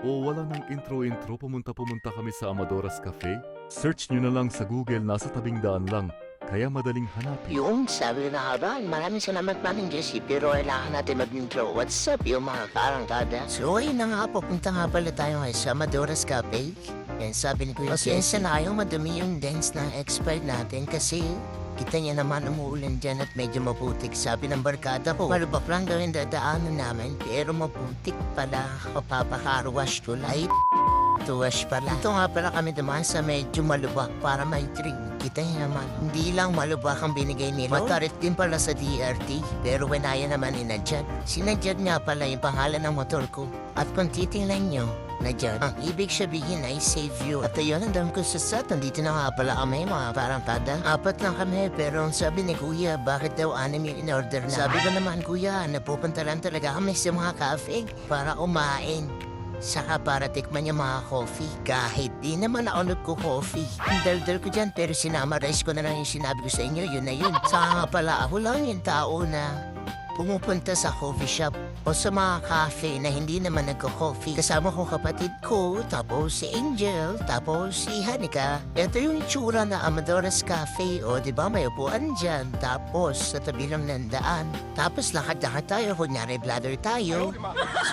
O wala nang intro-intro, pumunta kami sa Amadoras Cafe? Search nyo na lang sa Google, nasa tabing daan lang. Kaya madaling hanapin. Yung sabi na haba, maraming salamat Manang Jessie, pero kailangan natin mag-intro. What's up yung mga karangkada? So ayun na nga, pupunta nga pala tayo ngayon sa Madoras Cafe. Yan sabi ni Kuya Jessie na kayo madumi yung dance ng expert natin kasi kita niya naman umuulan dyan at medyo maputik. Sabi ng barkada ko, malubak lang daw yung dadaanan namin pero maputik pala. Papakarwash ko lang. Tuwash pala. Ito nga pala kami dumaan sa medyo malubak para may drink. Kita niya naman, hindi lang malubak ang binigay nila. Matarit din pala sa DRT. Pero wenaya naman ni Najad. Si Najad nga pala yung pangalan ng motor ko. At kung titingnan nyo, Najad, ang ibig sabihin ay save you. At ayun, ang dami ko sa set. Nandito na nga pala kami, mga parang tada. 4 lang kami, pero ang sabi ni Kuya, bakit daw 6 yung in-order na? Sabi ko naman, Kuya, napupunta lang talaga kami sa mga cafe para kumain. Saka para tikman yung mga coffee. Kahit di naman ako nagko-coffee. Ang daldal ko dyan, pero sinamarize ko na lang yung sinabi ko sa inyo, yun na yun. Saka nga pala, ako lang yung tao na pumupunta sa coffee shop o sa mga cafe na hindi naman nagko-coffee. Kasama ko kapatid ko, tapos si Angel, tapos si Hanika. Ito yung itsura na Amadoras Cafe, o diba may upuan dyan. Tapos sa tabi lang ng daan. Tapos lakad-lakad tayo, kunyari bladder tayo.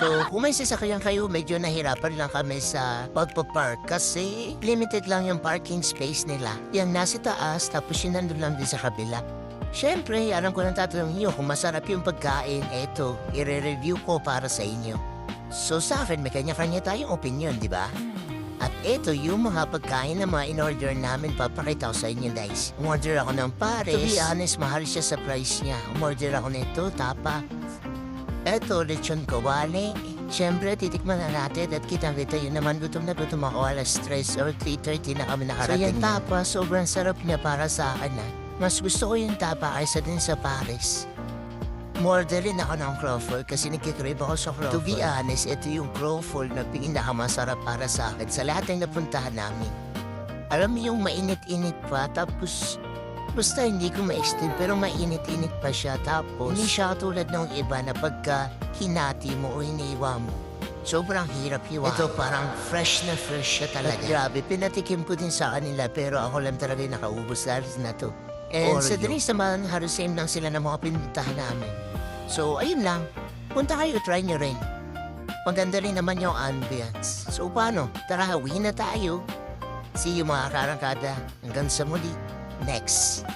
So kung may sasakyan kayo, medyo nahirapan lang kami sa pagpapark kasi limited lang yung parking space nila. Yung nasa taas, tapos yung nandun lang din sa kabila. Siyempre, alam ko nang tatanungin niyo kung masarap yung pagkain. Eto, i-review ko para sa inyo. So sa akin, may kanya-kanya tayong opinion, di ba? At eto yung mga pagkain na mga in-order namin, papakita ko sa inyo guys. Umorder ako ng pares. To be honest, mahal siya sa price niya. Umorder ako nito, tapa. Eto, lechon kawali. Siyempre, titikman na natin at kitang-kita yun naman gutom na gutom ako alas 3 or 3:30 na kami nakarating. So yan tapa, sobrang sarap niya para sa akin na. Mas gusto ko yung tapa kaysa din sa pares. Umorder rin ako ng Crawford kasi nagkikrave ako sa Crawford. To be honest, ito yung Crawford na pinakamasarap para sa akin sa lahat ng napuntahan namin. Alam mo yung mainit-init pa, tapos basta hindi ko ma-extend pero mainit-init pa siya. Tapos hindi siya tulad ng iba na pagka hinati mo o hiniwa mo, sobrang hirap hiwa. Ito parang fresh na fresh siya talaga. At grabe, pinatikim ko din sa kanila pero ako lang talaga yung nakaubos dahil na to. And sa drinks naman, halos same lang sila ng mga pinuntahan namin. So, ayun lang. Punta kayo, try nyo rin. Maganda rin naman yung ambience. So, paano? Tara, uwi na tayo. See you mga karangkada. Hanggang sa muli. Next.